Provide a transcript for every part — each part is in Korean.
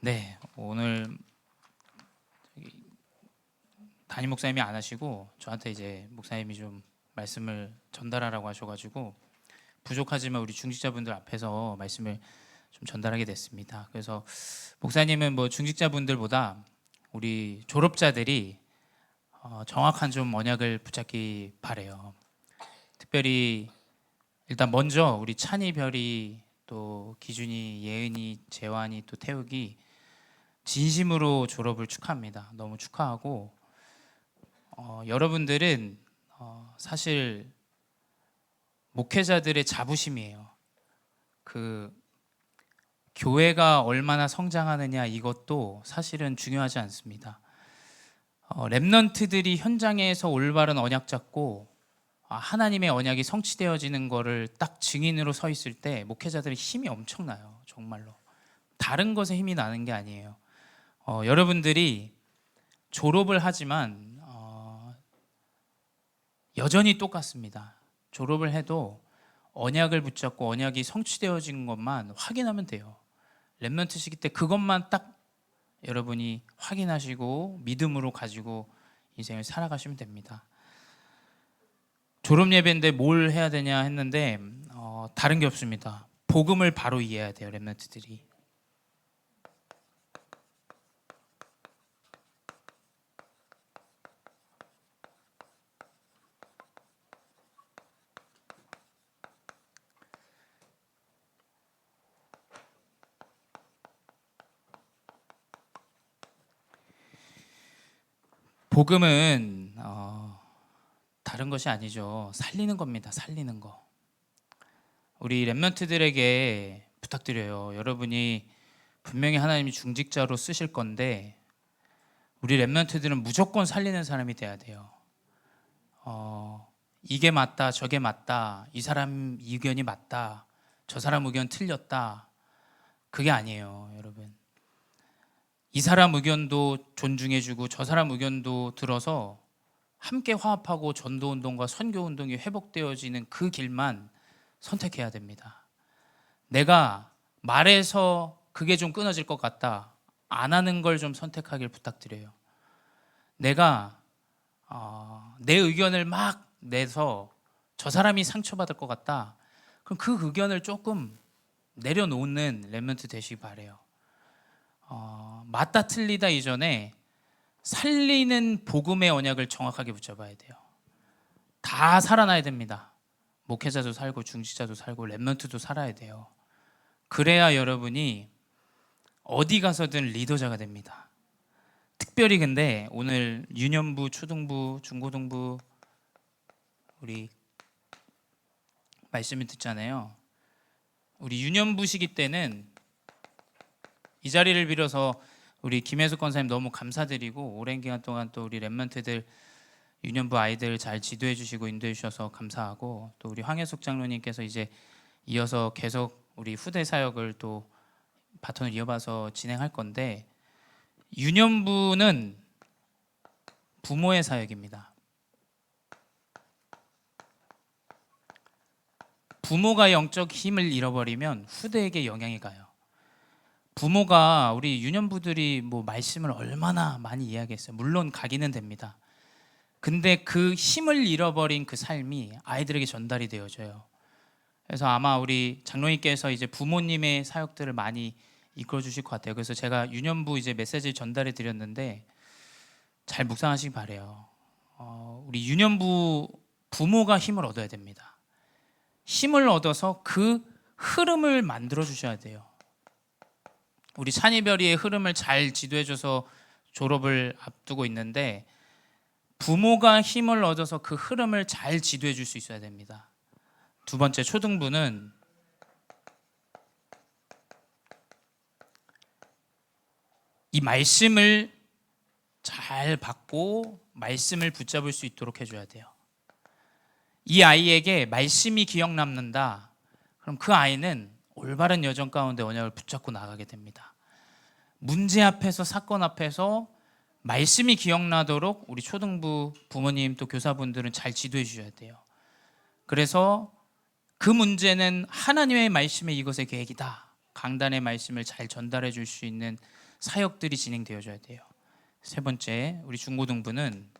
네, 오늘 담임 목사님이 안 하시고 저한테 이제 목사님이 좀 말씀을 전달하라고 하셔가지고 부족하지만 우리 중직자분들 앞에서 말씀을 좀 전달하게 됐습니다. 그래서 목사님은 뭐 중직자분들보다 우리 졸업자들이 정확한 좀 언약을 붙잡기 바래요. 특별히 일단 먼저 우리 찬이, 별이, 또 기준이, 예은이, 재환이, 또 태욱이 진심으로 졸업을 축하합니다. 너무 축하하고 여러분들은 사실 목회자들의 자부심이에요. 그 교회가 얼마나 성장하느냐 이것도 사실은 중요하지 않습니다. 렘넌트들이 현장에서 올바른 언약 잡고 하나님의 언약이 성취되어지는 거를 딱 증인으로 서 있을 때 목회자들의 힘이 엄청나요. 정말로 다른 것에 힘이 나는 게 아니에요. 여러분들이 졸업을 하지만 여전히 똑같습니다. 졸업을 해도 언약을 붙잡고 언약이 성취되어진 것만 확인하면 돼요. 렘넌트 시기 때 그것만 딱 여러분이 확인하시고 믿음으로 가지고 인생을 살아가시면 됩니다. 졸업 예배인데 뭘 해야 되냐 했는데 다른 게 없습니다. 복음을 바로 이해해야 돼요. 렘넌트들이. 복음은 다른 것이 아니죠. 살리는 겁니다. 살리는 거. 우리 렘넌트들에게 부탁드려요. 여러분이 분명히 하나님이 중직자로 쓰실 건데 우리 렘넌트들은 무조건 살리는 사람이 돼야 돼요. 이게 맞다, 저게 맞다, 이 사람 의견이 맞다, 저 사람 의견 틀렸다, 그게 아니에요, 여러분. 이 사람 의견도 존중해주고 저 사람 의견도 들어서 함께 화합하고 전도운동과 선교운동이 회복되어지는 그 길만 선택해야 됩니다. 내가 말해서 그게 좀 끊어질 것 같다, 안 하는 걸 좀 선택하길 부탁드려요. 내가 내 의견을 막 내서 저 사람이 상처받을 것 같다, 그럼 그 의견을 조금 내려놓는 렘넌트 되시기 바래요. 맞다 틀리다 이전에 살리는 복음의 언약을 정확하게 붙잡아야 돼요. 다 살아나야 됩니다. 목회자도 살고 중직자도 살고 렘넌트도 살아야 돼요. 그래야 여러분이 어디 가서든 리더자가 됩니다. 특별히 근데 오늘 유년부, 초등부, 중고등부 우리 말씀을 듣잖아요. 우리 유년부 시기 때는 이 자리를 빌어서 우리 김혜숙 권사님 너무 감사드리고 오랜 기간 동안 또 우리 렘넌트들 유년부 아이들 잘 지도해 주시고 인도해 주셔서 감사하고, 또 우리 황혜숙 장로님께서 이제 이어서 계속 우리 후대 사역을 또 바톤을 이어봐서 진행할 건데, 유년부는 부모의 사역입니다. 부모가 영적 힘을 잃어버리면 후대에게 영향이 가요. 부모가 우리 유년부들이 뭐 말씀을 얼마나 많이 이야기했어요. 물론 가기는 됩니다. 근데 그 힘을 잃어버린 그 삶이 아이들에게 전달이 되어져요. 그래서 아마 우리 장로님께서 이제 부모님의 사역들을 많이 이끌어 주실 것 같아요. 그래서 제가 유년부 이제 메시지를 전달해 드렸는데 잘 묵상하시기 바래요. 우리 유년부 부모가 힘을 얻어야 됩니다. 힘을 얻어서 그 흐름을 만들어 주셔야 돼요. 우리 찬이별이의 흐름을 잘 지도해줘서 졸업을 앞두고 있는데 부모가 힘을 얻어서 그 흐름을 잘 지도해 줄 수 있어야 됩니다. 두 번째, 초등부는 이 말씀을 잘 받고 말씀을 붙잡을 수 있도록 해줘야 돼요. 이 아이에게 말씀이 기억 남는다, 그럼 그 아이는 올바른 여정 가운데 언약을 붙잡고 나가게 됩니다. 문제 앞에서, 사건 앞에서 말씀이 기억나도록 우리 초등부 부모님 또 교사분들은 잘 지도해 주셔야 돼요. 그래서 그 문제는 하나님의 말씀의 이것의 계획이다, 강단의 말씀을 잘 전달해 줄 수 있는 사역들이 진행되어져야 돼요. 세 번째, 우리 중고등부는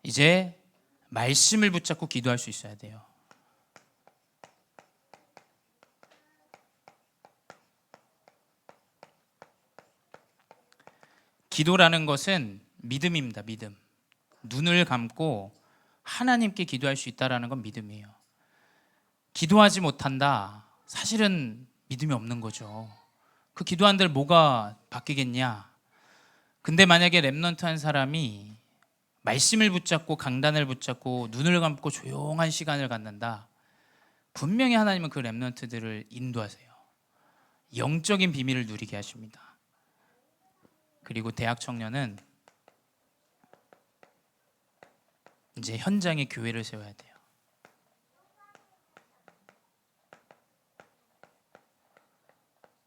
이제 말씀을 붙잡고 기도할 수 있어야 돼요. 기도라는 것은 믿음입니다. 믿음. 눈을 감고 하나님께 기도할 수 있다는 건 믿음이에요. 기도하지 못한다. 사실은 믿음이 없는 거죠. 그 기도한들 뭐가 바뀌겠냐? 근데 만약에 렘넌트 한 사람이 말씀을 붙잡고 강단을 붙잡고 눈을 감고 조용한 시간을 갖는다. 분명히 하나님은 그 렘넌트들을 인도하세요. 영적인 비밀을 누리게 하십니다. 그리고 대학 청년은 이제 현장에 교회를 세워야 돼요.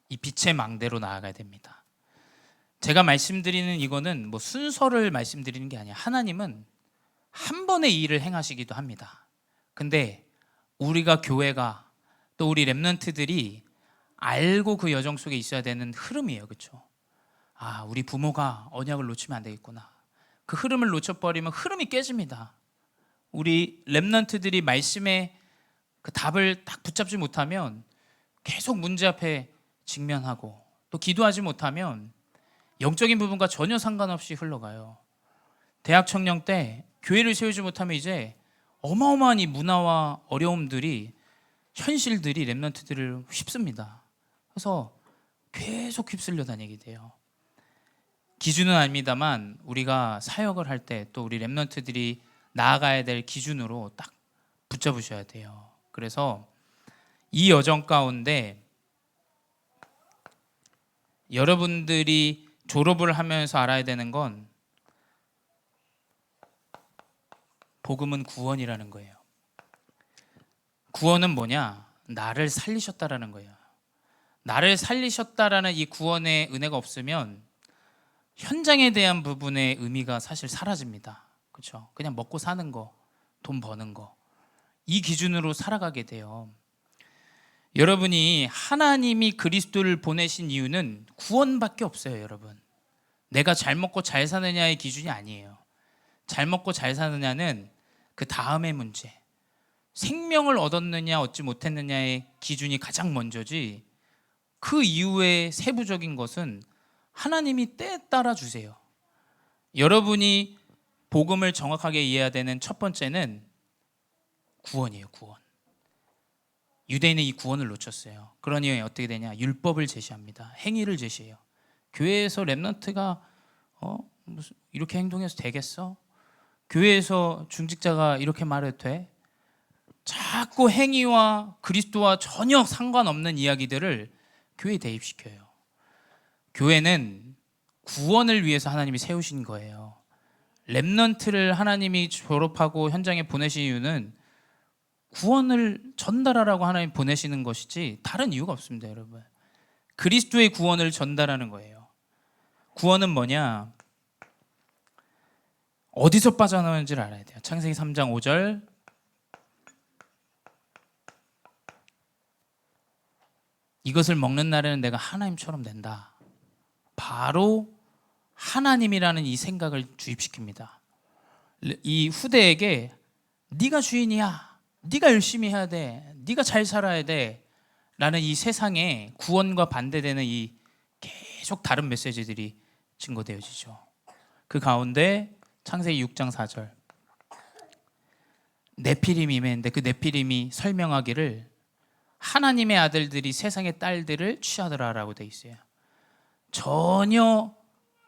이 빛의 망대로 나아가야 됩니다. 제가 말씀드리는 이거는 뭐 순서를 말씀드리는 게 아니야. 하나님은 한 번에 이 일을 행하시기도 합니다. 근데 우리가 교회가 또 우리 렘넌트들이 알고 그 여정 속에 있어야 되는 흐름이에요. 그렇죠? 아, 우리 부모가 언약을 놓치면 안 되겠구나. 그 흐름을 놓쳐버리면 흐름이 깨집니다. 우리 렘넌트들이 말씀의 그 답을 딱 붙잡지 못하면 계속 문제 앞에 직면하고 또 기도하지 못하면 영적인 부분과 전혀 상관없이 흘러가요. 대학 청년 때 교회를 세우지 못하면 이제 어마어마한 이 문화와 어려움들이 현실들이 렘넌트들을 휩습니다. 그래서 계속 휩쓸려 다니게 돼요. 기준은 아닙니다만 우리가 사역을 할 때 또 우리 렘넌트들이 나아가야 될 기준으로 딱 붙잡으셔야 돼요. 그래서 이 여정 가운데 여러분들이 졸업을 하면서 알아야 되는 건 복음은 구원이라는 거예요. 구원은 뭐냐? 나를 살리셨다라는 거예요. 나를 살리셨다라는 이 구원의 은혜가 없으면 현장에 대한 부분의 의미가 사실 사라집니다. 그렇죠? 그냥 먹고 사는 거, 돈 버는 거, 이 기준으로 살아가게 돼요. 여러분이 하나님이 그리스도를 보내신 이유는 구원밖에 없어요. 여러분, 내가 잘 먹고 잘 사느냐의 기준이 아니에요. 잘 먹고 잘 사느냐는 그 다음의 문제, 생명을 얻었느냐 얻지 못했느냐의 기준이 가장 먼저지, 그 이후의 세부적인 것은 하나님이 때에 따라 주세요. 여러분이 복음을 정확하게 이해해야 되는 첫 번째는 구원이에요. 구원. 유대인은 이 구원을 놓쳤어요. 그러니 어떻게 되냐? 율법을 제시합니다. 행위를 제시해요. 교회에서 렘넌트가 무슨 이렇게 행동해서 되겠어? 교회에서 중직자가 이렇게 말해도 돼? 자꾸 행위와 그리스도와 전혀 상관없는 이야기들을 교회에 대입시켜요. 교회는 구원을 위해서 하나님이 세우신 거예요. 렘넌트를 하나님이 졸업하고 현장에 보내신 이유는 구원을 전달하라고 하나님 보내시는 것이지 다른 이유가 없습니다. 여러분, 그리스도의 구원을 전달하는 거예요. 구원은 뭐냐? 어디서 빠져나오는지를 알아야 돼요. 창세기 3장 5절, 이것을 먹는 날에는 내가 하나님처럼 된다. 바로 하나님이라는 이 생각을 주입시킵니다. 이 후대에게 네가 주인이야, 네가 열심히 해야 돼, 네가 잘 살아야 돼 라는 이 세상에 구원과 반대되는 이 계속 다른 메시지들이 증거되어지죠. 그 가운데 창세기 6장 4절, 네피림이 임했는데 그 네피림이 설명하기를 하나님의 아들들이 세상의 딸들을 취하더라라고 돼 있어요. 전혀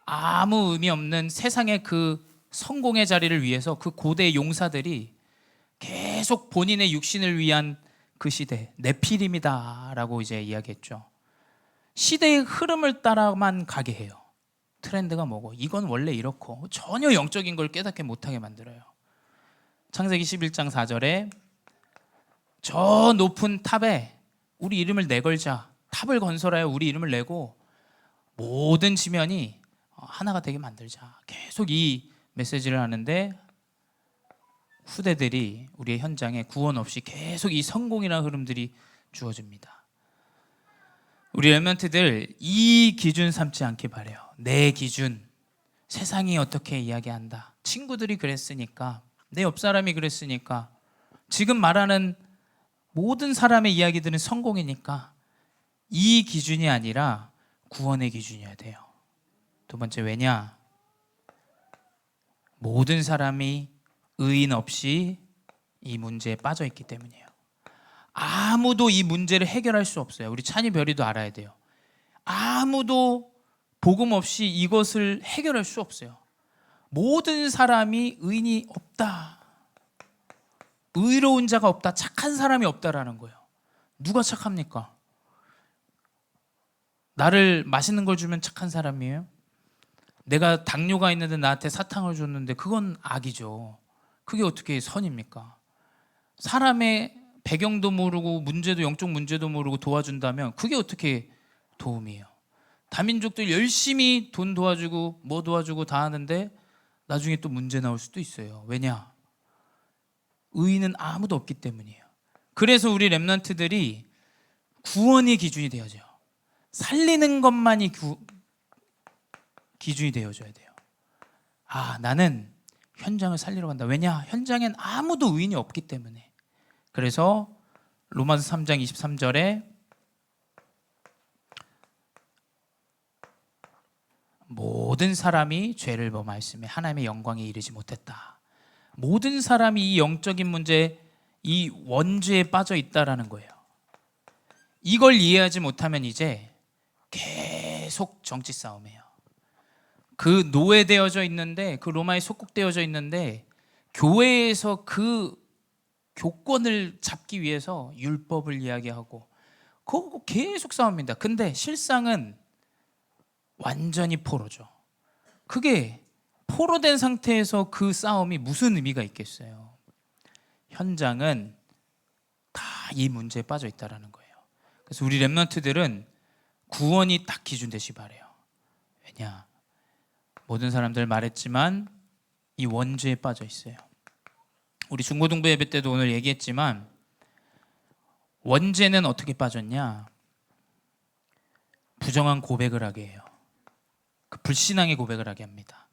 아무 의미 없는 세상의 그 성공의 자리를 위해서 그 고대 용사들이 계속 본인의 육신을 위한 그 시대, 네피림이다라고 이제 이야기했죠. 시대의 흐름을 따라만 가게 해요. 트렌드가 뭐고 이건 원래 이렇고 전혀 영적인 걸 깨닫게 못하게 만들어요. 창세기 11장 4절에 저 높은 탑에 우리 이름을 내걸자, 탑을 건설하여 우리 이름을 내고 모든 지면이 하나가 되게 만들자, 계속 이 메시지를 하는데 후대들이 우리의 현장에 구원 없이 계속 이 성공이라는 흐름들이 주어집니다. 우리 렘넌트들 이 기준 삼지 않길 바래요. 내 기준, 세상이 어떻게 이야기한다, 친구들이 그랬으니까, 내 옆 사람이 그랬으니까, 지금 말하는 모든 사람의 이야기들은 성공이니까, 이 기준이 아니라 구원의 기준이어야 돼요. 두 번째, 왜냐? 모든 사람이 의인 없이 이 문제에 빠져 있기 때문이에요. 아무도 이 문제를 해결할 수 없어요. 우리 찬이 별이도 알아야 돼요. 아무도 복음 없이 이것을 해결할 수 없어요. 모든 사람이 의인이 없다, 의로운 자가 없다, 착한 사람이 없다라는 거예요. 누가 착합니까? 나를 맛있는 걸 주면 착한 사람이에요? 내가 당뇨가 있는데 나한테 사탕을 줬는데 그건 악이죠. 그게 어떻게 선입니까? 사람의 배경도 모르고 문제도, 영적 문제도 모르고 도와준다면 그게 어떻게 도움이에요? 다민족들 열심히 돈 도와주고 뭐 도와주고 다 하는데 나중에 또 문제 나올 수도 있어요. 왜냐? 의인은 아무도 없기 때문이에요. 그래서 우리 렘넌트들이 구원이 기준이 되어져요. 살리는 것만이 기준이 되어줘야 돼요. 아, 나는 현장을 살리러 간다. 왜냐? 현장엔 아무도 의인이 없기 때문에. 그래서 로마서 3장 23절에 모든 사람이 죄를 범하였으며 하나님의 영광에 이르지 못했다. 모든 사람이 이 영적인 문제, 이 원죄에 빠져 있다라는 거예요. 이걸 이해하지 못하면 이제 계속 정치 싸움이에요. 그 노예되어져 있는데, 그 로마에 속국되어져 있는데, 교회에서 그 교권을 잡기 위해서 율법을 이야기하고 그거 계속 싸웁니다. 근데 실상은 완전히 포로죠. 그게 포로된 상태에서 그 싸움이 무슨 의미가 있겠어요? 현장은 다 이 문제에 빠져 있다는 거예요. 그래서 우리 렘넌트들은 구원이 딱 기준 되시 바래요. 왜냐? 모든 사람들 말했지만 이 원죄에 빠져 있어요. 우리 중고등부 예배 때도 오늘 얘기했지만 원죄는 어떻게 빠졌냐? 부정한 고백을 하게 해요. 그 불신앙의 고백을 하게 합니다.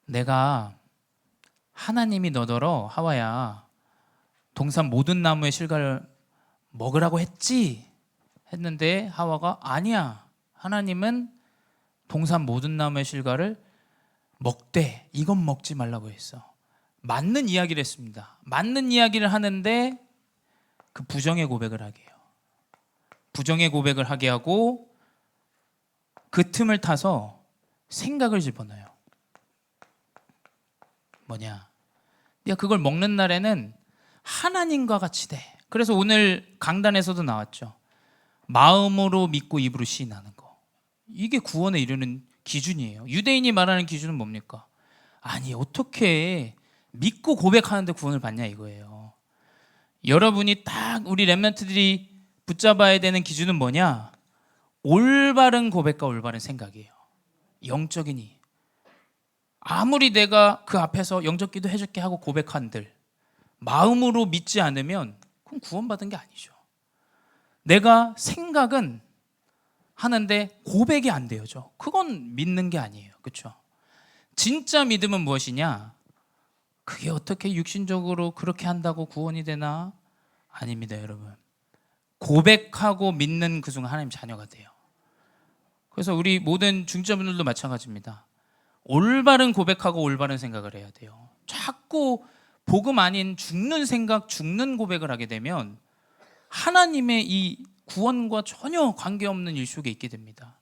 내가 하나님이 너더러 하와야 동산 모든 나무의 실과를 먹으라고 했지? 했는데 하와가 아니야, 하나님은 동산 모든 나무의 실과를 먹되 이건 먹지 말라고 했어. 맞는 이야기를 했습니다. 맞는 이야기를 하는데 그 부정의 고백을 하게 해요. 부정의 고백을 하게 하고 그 틈을 타서 생각을 집어넣어요. 뭐냐? 네가 그걸 먹는 날에는 하나님과 같이 돼. 그래서 오늘 강단에서도 나왔죠. 마음으로 믿고 입으로 시인하는 거. 이게 구원에 이르는 기준이에요. 유대인이 말하는 기준은 뭡니까? 아니, 어떻게 믿고 고백하는데 구원을 받냐 이거예요. 여러분이 딱 우리 렘넌트들이 붙잡아야 되는 기준은 뭐냐? 올바른 고백과 올바른 생각이에요. 영적이니 아무리 내가 그 앞에서 영적 기도 해줄게 하고 고백한들 마음으로 믿지 않으면 그건 구원받은 게 아니죠. 내가 생각은 하는데 고백이 안 되어져. 그건 믿는 게 아니에요. 그렇죠? 진짜 믿음은 무엇이냐? 그게 어떻게 육신적으로 그렇게 한다고 구원이 되나? 아닙니다, 여러분. 고백하고 믿는 그 순간 하나님 자녀가 돼요. 그래서 우리 모든 중직자분들도 마찬가지입니다. 올바른 고백하고 올바른 생각을 해야 돼요. 자꾸 복음 아닌 죽는 생각, 죽는 고백을 하게 되면 하나님의 이 구원과 전혀 관계없는 일 속에 있게 됩니다.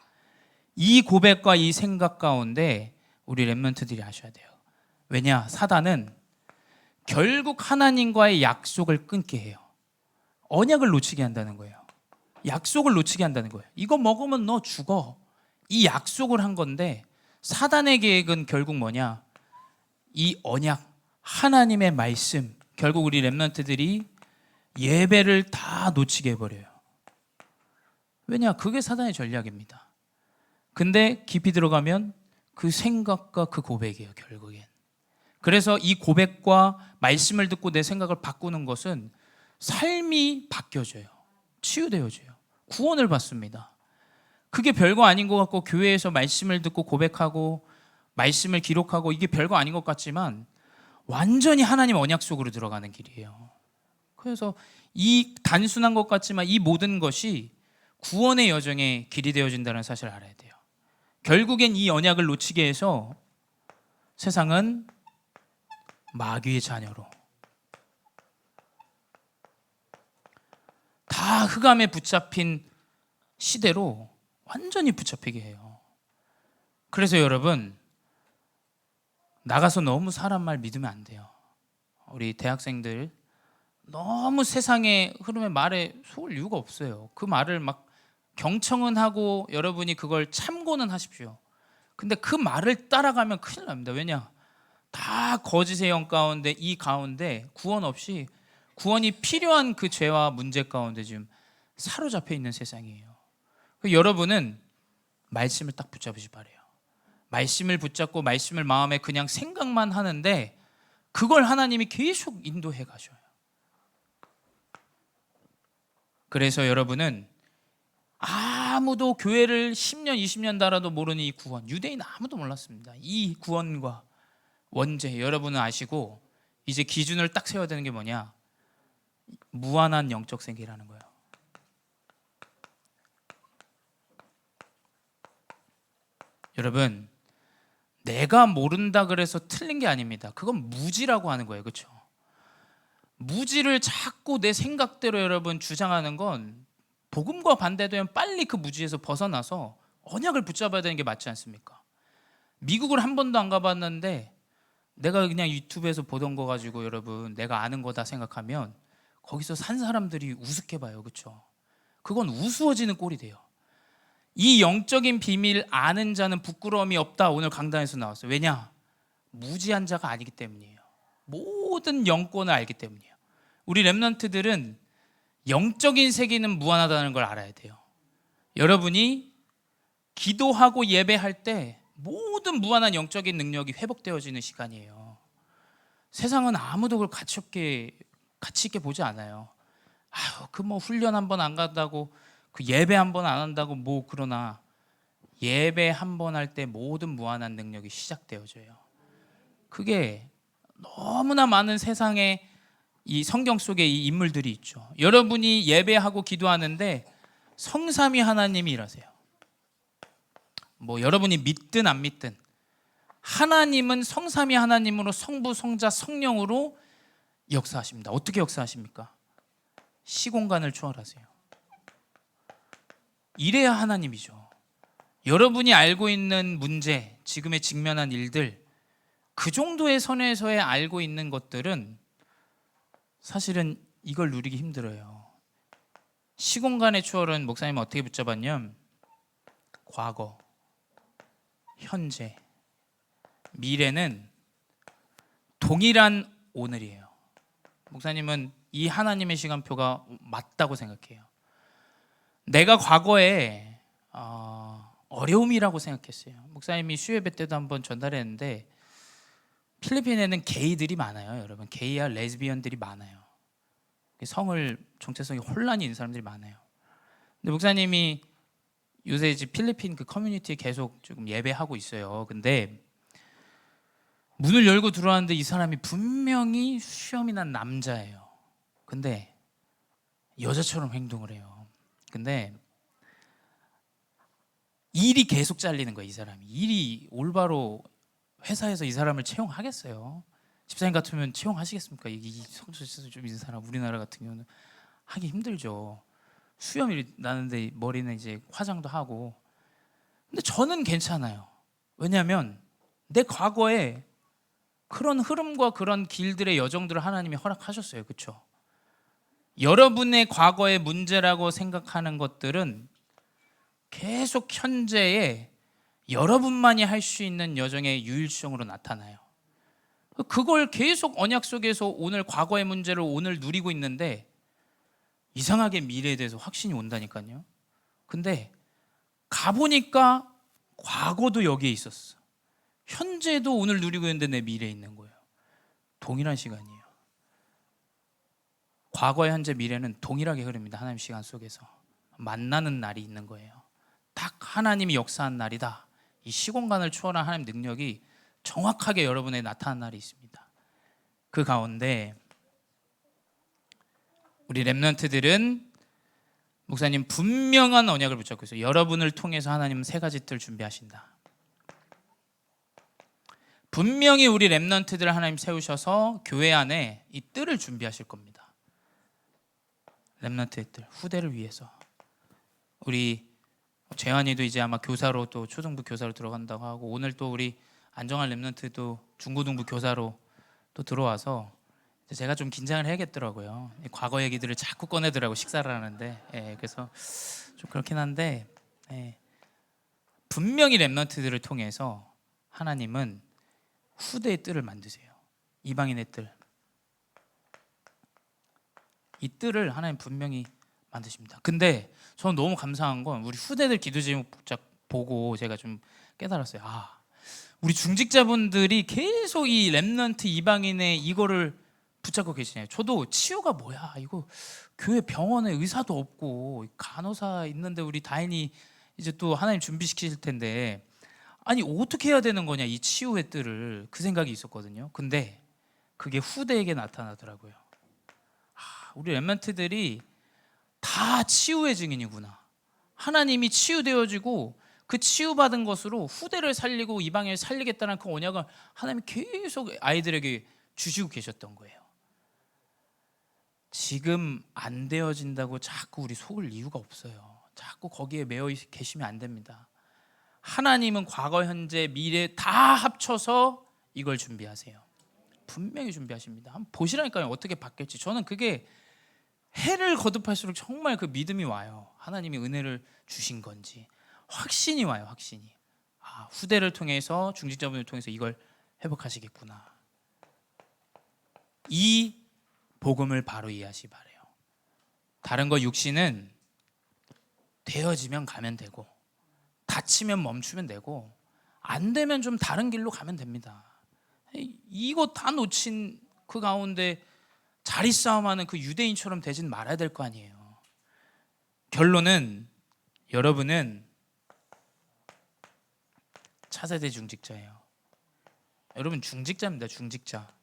이 고백과 이 생각 가운데 우리 렘넌트들이 아셔야 돼요. 왜냐? 사단은 결국 하나님과의 약속을 끊게 해요. 언약을 놓치게 한다는 거예요. 약속을 놓치게 한다는 거예요. 이거 먹으면 너 죽어. 이 약속을 한 건데 사단의 계획은 결국 뭐냐? 이 언약, 하나님의 말씀, 결국 우리 렘넌트들이 예배를 다 놓치게 해버려요. 왜냐? 그게 사단의 전략입니다. 근데 깊이 들어가면 그 생각과 그 고백이에요. 결국엔 그래서 이 고백과 말씀을 듣고 내 생각을 바꾸는 것은 삶이 바뀌어져요. 치유되어져요. 구원을 받습니다. 그게 별거 아닌 것 같고 교회에서 말씀을 듣고 고백하고 말씀을 기록하고 이게 별거 아닌 것 같지만 완전히 하나님 언약 속으로 들어가는 길이에요. 그래서 이 단순한 것 같지만 이 모든 것이 구원의 여정의 길이 되어진다는 사실을 알아야 돼요. 결국엔 이 언약을 놓치게 해서 세상은 마귀의 자녀로 다 흑암에 붙잡힌 시대로 완전히 붙잡히게 해요. 그래서 여러분, 나가서 너무 사람 말 믿으면 안 돼요. 우리 대학생들 너무 세상의 흐름의 말에 속을 이유가 없어요. 그 말을 막 경청은 하고 여러분이 그걸 참고는 하십시오. 근데 그 말을 따라가면 큰일 납니다. 왜냐? 다 거짓의 영 가운데 이 가운데 구원 없이 구원이 필요한 그 죄와 문제 가운데 지금 사로잡혀 있는 세상이에요. 여러분은 말씀을 딱 붙잡으시 바래요. 말씀을 붙잡고 말씀을 마음에 그냥 생각만 하는데 그걸 하나님이 계속 인도해 가셔요. 그래서 여러분은 아무도 교회를 10년, 20년 달아도 모르는 이 구원, 유대인 아무도 몰랐습니다. 이 구원과 원죄 여러분은 아시고 이제 기준을 딱 세워야 되는 게 뭐냐? 무한한 영적 세계라는 거예요. 여러분, 내가 모른다 그래서 틀린 게 아닙니다. 그건 무지라고 하는 거예요. 그렇죠? 무지를 자꾸 내 생각대로 여러분 주장하는 건 복음과 반대되면 빨리 그 무지에서 벗어나서 언약을 붙잡아야 되는 게 맞지 않습니까? 미국을 한 번도 안 가봤는데 내가 그냥 유튜브에서 보던 거 가지고 여러분 내가 아는 거다 생각하면 거기서 산 사람들이 우습게 봐요. 그렇죠? 그건 우스워지는 꼴이 돼요. 이 영적인 비밀 아는 자는 부끄러움이 없다. 오늘 강단에서 나왔어요. 왜냐? 무지한 자가 아니기 때문이에요. 모든 영권을 알기 때문이에요. 우리 렘넌트들은 영적인 세계는 무한하다는 걸 알아야 돼요. 여러분이 기도하고 예배할 때 모든 무한한 영적인 능력이 회복되어지는 시간이에요. 세상은 아무도 그걸 가치 있게 보지 않아요. 아유, 그 뭐 훈련 한 번 안 간다고 그 예배 한 번 안 한다고 뭐 그러나 예배 한 번 할 때 모든 무한한 능력이 시작되어져요. 그게 너무나 많은 세상에 이 성경 속에 이 인물들이 있죠. 여러분이 예배하고 기도하는데 성삼위 하나님이 일하세요. 뭐 여러분이 믿든 안 믿든 하나님은 성삼위 하나님으로 성부, 성자, 성령으로 역사하십니다. 어떻게 역사하십니까? 시공간을 초월하세요. 이래야 하나님이죠. 여러분이 알고 있는 문제, 지금의 직면한 일들, 그 정도의 선에서의 알고 있는 것들은 사실은 이걸 누리기 힘들어요. 시공간의 초월은 목사님은 어떻게 붙잡았냐면 과거, 현재, 미래는 동일한 오늘이에요. 목사님은 이 하나님의 시간표가 맞다고 생각해요. 내가 과거에 어려움이라고 생각했어요. 목사님이 수요예배 때도 한번 전달했는데 필리핀에는 게이들이 많아요. 여러분, 게이와 레즈비언들이 많아요. 성을 정체성이 혼란이 있는 사람들이 많아요. 근데 목사님이 요새 이제 필리핀 그 커뮤니티에 계속 지금 예배하고 있어요. 근데 문을 열고 들어왔는데 이 사람이 분명히 수염이 난 남자예요. 근데 여자처럼 행동을 해요. 근데 일이 계속 잘리는 거예요. 이 사람이 일이 올바로 회사에서 이 사람을 채용하겠어요? 집사님 같으면 채용하시겠습니까? 이 성질 좀 있는 사람 우리나라 같은 경우는 하기 힘들죠. 수염이 나는데 머리는 이제 화장도 하고. 근데 저는 괜찮아요. 왜냐하면 내 과거에 그런 흐름과 그런 길들의 여정들을 하나님이 허락하셨어요. 그렇죠? 여러분의 과거의 문제라고 생각하는 것들은 계속 현재에 여러분만이 할 수 있는 여정의 유일성으로 나타나요. 그걸 계속 언약 속에서 오늘 과거의 문제를 오늘 누리고 있는데 이상하게 미래에 대해서 확신이 온다니까요. 근데 가보니까 과거도 여기에 있었어. 현재도 오늘 누리고 있는데 내 미래에 있는 거예요. 동일한 시간이에요. 과거, 현재, 미래는 동일하게 흐릅니다. 하나님 시간 속에서 만나는 날이 있는 거예요. 딱 하나님이 역사한 날이다. 이 시공간을 초월한 하나님 능력이 정확하게 여러분에 나타난 날이 있습니다. 그 가운데 우리 렘넌트들은 목사님 분명한 언약을 붙잡고 있어요. 여러분을 통해서 하나님은 세 가지 뜰 준비하신다. 분명히 우리 렘넌트들을 하나님 세우셔서 교회 안에 이 뜰을 준비하실 겁니다. 렘넌트의 뜰, 후대를 위해서. 우리 재환이도 이제 아마 교사로 또 초등부 교사로 들어간다고 하고, 오늘 또 우리 안정환 렘넌트도 중고등부 교사로 또 들어와서 제가 좀 긴장을 해야겠더라고요. 과거 얘기들을 자꾸 꺼내더라고, 식사를 하는데. 그래서 좀 그렇긴 한데, 분명히 렘넌트들을 통해서 하나님은 후대의 뜰을 만드세요. 이방인의 뜰. 이 뜰을 하나님 분명히 만드십니다. 근데 저는 너무 감사한 건 우리 후대들 기도 제목 보고 제가 좀 깨달았어요. 우리 중직자분들이 계속 이 렘넌트 이방인의 이거를 붙잡고 계시네요. 저도 치유가 뭐야? 이거 교회 병원에 의사도 없고 간호사 있는데 우리 다인이 이제 또 하나님 준비시키실 텐데, 아니 어떻게 해야 되는 거냐, 이 치유의 뜰을. 그 생각이 있었거든요. 근데 그게 후대에게 나타나더라고요. 우리 렘넌트들이 다 치유의 증인이구나. 하나님이 치유되어지고 그 치유받은 것으로 후대를 살리고 이방인을 살리겠다는 그 언약을 하나님이 계속 아이들에게 주시고 계셨던 거예요. 지금 안 되어진다고 자꾸 우리 속을 이유가 없어요. 자꾸 거기에 매여 계시면 안 됩니다. 하나님은 과거, 현재, 미래 다 합쳐서 이걸 준비하세요. 분명히 준비하십니다. 한번 보시라니까요, 어떻게 바뀔지. 저는 그게 해를 거듭할수록 정말 그 믿음이 와요. 하나님이 은혜를 주신 건지 확신이 와요. 확신이. 후대를 통해서, 중직자분을 통해서 이걸 회복하시겠구나. 이 복음을 바로 이해하시 바래요. 다른 거 육신은 되어지면 가면 되고, 다치면 멈추면 되고, 안 되면 좀 다른 길로 가면 됩니다. 이거 다 놓친 그 가운데 자리 싸움하는 그 유대인처럼 되진 말아야 될 거 아니에요. 결론은 여러분은 차세대 중직자예요. 여러분 중직자입니다. 중직자.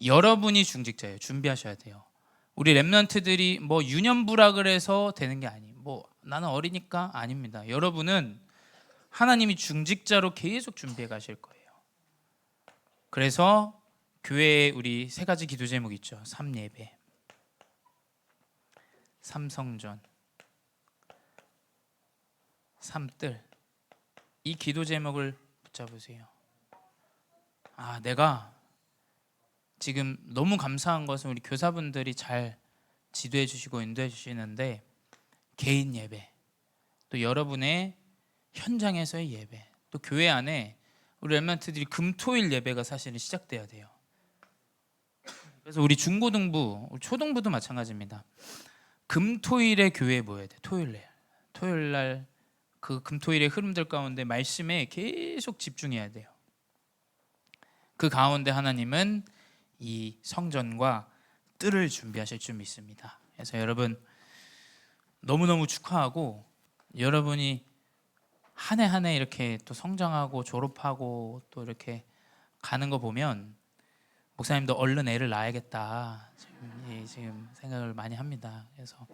여러분이 중직자예요. 준비하셔야 돼요. 우리 렘넌트들이 뭐 유년부라 그래서 되는 게 아니에요. 뭐 나는 어리니까 아닙니다. 여러분은 하나님이 중직자로 계속 준비해 가실 거예요. 그래서 교회에 우리 세 가지 기도 제목 있죠. 3예배, 3성전, 3뜰. 이 기도 제목을 붙잡으세요. 내가 지금 너무 감사한 것은 우리 교사분들이 잘 지도해 주시고 인도해 주시는데, 개인 예배, 또 여러분의 현장에서의 예배, 또 교회 안에 우리 렘넌트들이 금토일 예배가 사실은 시작돼야 돼요. 그래서 우리 중고등부, 우리 초등부도 마찬가지입니다. 금토일에 교회에 모여야 돼. 토요일 날 그 금토일의 흐름들 가운데 말씀에 계속 집중해야 돼요. 그 가운데 하나님은 이 성전과 뜰을 준비하실 줄 믿습니다. 그래서 여러분 너무너무 축하하고, 여러분이 한 해 한 해 이렇게 또 성장하고 졸업하고 또 이렇게 가는 거 보면 목사님도 얼른 애를 낳아야겠다 지금 생각을 많이 합니다. 그래서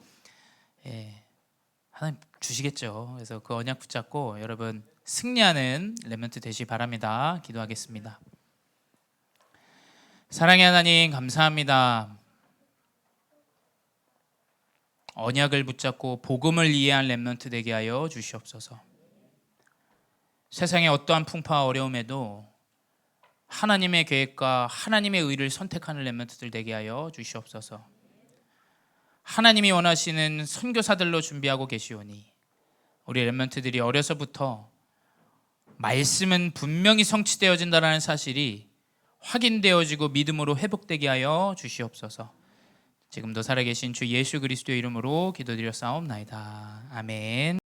하나님 주시겠죠. 그래서 그 언약 붙잡고 여러분 승리하는 렘넌트 되시기 바랍니다. 기도하겠습니다. 사랑의 하나님, 감사합니다. 언약을 붙잡고 복음을 이해한 렘넌트 되게 하여 주시옵소서. 세상의 어떠한 풍파와 어려움에도 하나님의 계획과 하나님의 의를 선택하는 렘넌트들 되게 하여 주시옵소서. 하나님이 원하시는 선교사들로 준비하고 계시오니 우리 렘넌트들이 어려서부터 말씀은 분명히 성취되어진다는 사실이 확인되어지고 믿음으로 회복되게 하여 주시옵소서. 지금도 살아계신 주 예수 그리스도의 이름으로 기도드려 싸움나이다. 아멘.